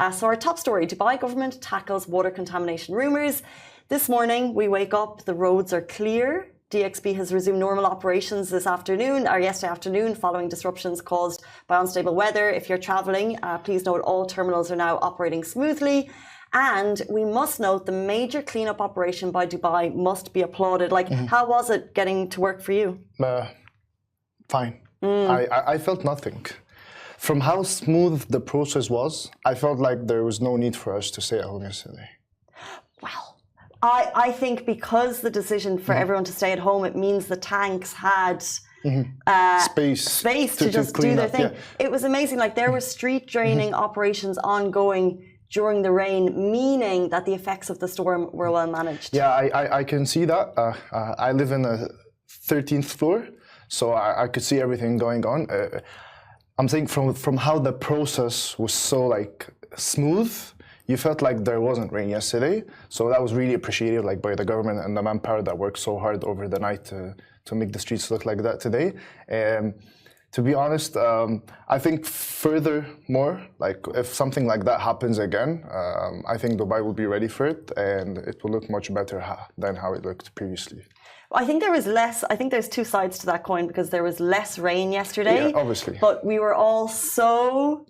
So our top story, Dubai government tackles water contamination rumours. This morning, we wake up, the roads are clear. DXB has resumed normal operations yesterday afternoon following disruptions caused by unstable weather. If you're travelling, please note all terminals are now operating smoothly. And we must note the major cleanup operation by Dubai must be applauded. How was it getting to work for you? Fine. I felt nothing. From how smooth the process was, I felt like there was no need for us to stay at home yesterday. Well, I think because the decision for everyone to stay at home, it means the tanks had space to just do their thing. Yeah. It was amazing. There were street draining operations ongoing during the rain, meaning that the effects of the storm were well managed. Yeah, I can see that. I live in a 13th floor, so I could see everything going on. I'm saying from how the process was so smooth, you felt like there wasn't rain yesterday. So that was really appreciated by the government and the manpower that worked so hard over the night to make the streets look like that today. To be honest, I think furthermore, if something like that happens again, I think Dubai will be ready for it and it will look much better than how it looked previously. I think there was less. I think there's two sides to that coin because there was less rain yesterday. Yeah, obviously. But we were all so,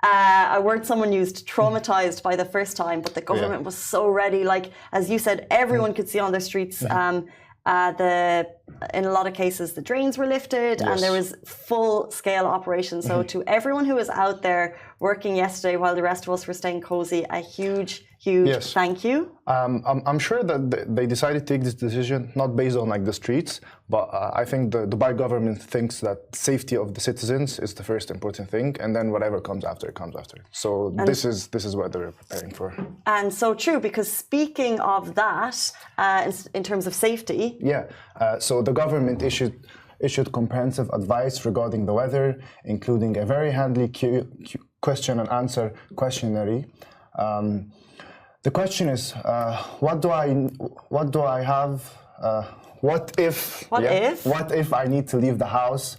a word someone used, traumatized by the first time. But the government was so ready. As you said, everyone could see on the streets. In a lot of cases, the drains were lifted and there was full-scale operation. So to everyone who was out there working yesterday while the rest of us were staying cozy, a huge thank you. I'm sure that they decided to take this decision not based on the streets, but I think the Dubai government thinks that safety of the citizens is the first important thing, and then whatever comes after comes after. So this is what they're preparing for. And so true, because speaking of that, in terms of safety, so the government issued comprehensive advice regarding the weather, including a very handy question and answer questionnaire. The question is, what if I need to leave the house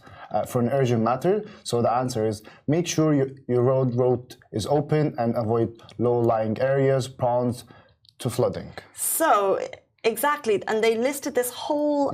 for an urgent matter? So the answer is, make sure your road is open and avoid low-lying areas prone to flooding. So, exactly. And they listed this whole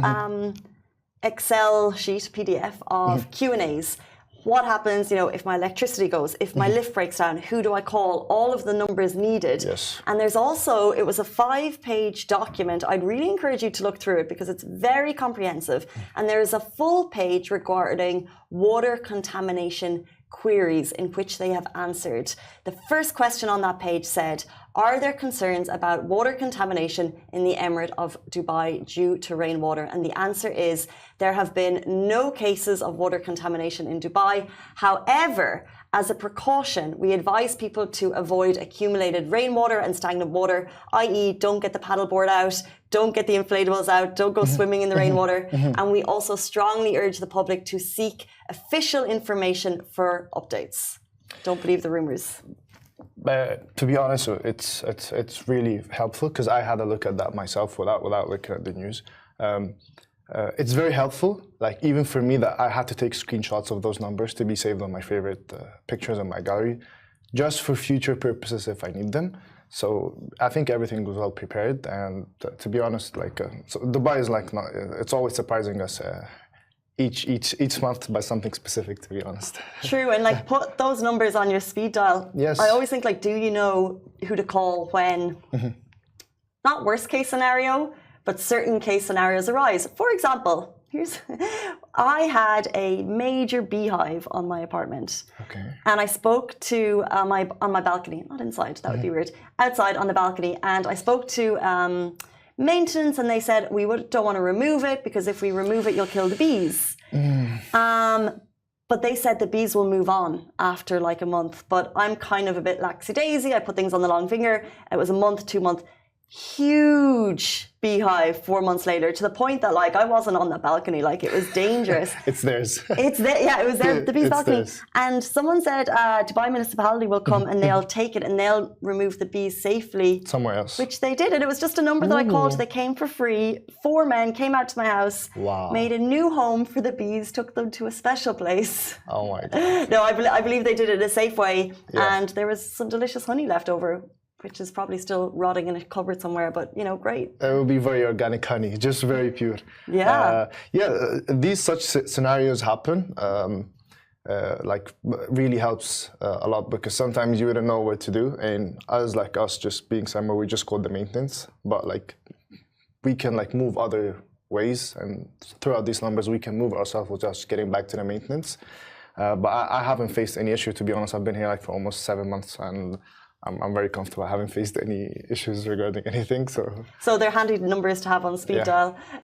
Excel sheet, PDF of Q&As. What happens, if my electricity goes, if my lift breaks down, who do I call? All of the numbers needed. Yes. And there's also, it was a 5-page document. I'd really encourage you to look through it because it's very comprehensive. And there is a full page regarding water contamination queries in which they have answered. The first question on that page said, are there concerns about water contamination in the Emirate of Dubai due to rainwater? And the answer is, there have been no cases of water contamination in Dubai. However, as a precaution, we advise people to avoid accumulated rainwater and stagnant water, i.e. don't get the paddleboard out, don't get the inflatables out, don't go swimming in the rainwater. And we also strongly urge the public to seek official information for updates. Don't believe the rumours. To be honest, it's really helpful because I had a look at that myself without looking at the news. It's very helpful, even for me, that I had to take screenshots of those numbers to be saved on my favorite pictures in my gallery, just for future purposes if I need them. So I think everything was well prepared, and to be honest, so Dubai is it's always surprising us each month by something specific, to be honest. True, and put those numbers on your speed dial. Yes. I always think do you know who to call when, not worst case scenario, but certain case scenarios arise. For example, I had a major beehive on my apartment. Okay. And I spoke to on my balcony, not inside, that would be weird, outside on the balcony, and I spoke to maintenance, and they said don't want to remove it because if we remove it, you'll kill the bees. But they said the bees will move on after a month. But I'm kind of a bit laxy-daisy. I put things on the long finger. It was a month, 2 months. huge beehive 4 months later, to the point that like I wasn't on the balcony, like it was dangerous. It's theirs. It's there, yeah, it was there, the bees It's balcony. theirs. And someone said Dubai municipality will come and they'll take it and they'll remove the bees safely. Somewhere else. Which they did, and it was just a number that I called. They came for free. 4 men came out to my house, Wow. made a new home for the bees, took them to a special place. Oh my God. No, I believe they did it in a safe way, Yeah. and there was some delicious honey left over, which is probably still rotting in a cupboard somewhere, but you know, great. It will be very organic honey, just very pure. Yeah. These such scenarios happen. Like really helps a lot, because sometimes you wouldn't know what to do, and us just being somewhere, we just call the maintenance, but like we can like move other ways, and throughout these numbers we can move ourselves with just getting back to the maintenance. But I haven't faced any issue, to be honest. I've been here like for almost 7 months, and I'm very comfortable. I haven't faced any issues regarding anything. So they're handy numbers to have on speed Yeah. dial.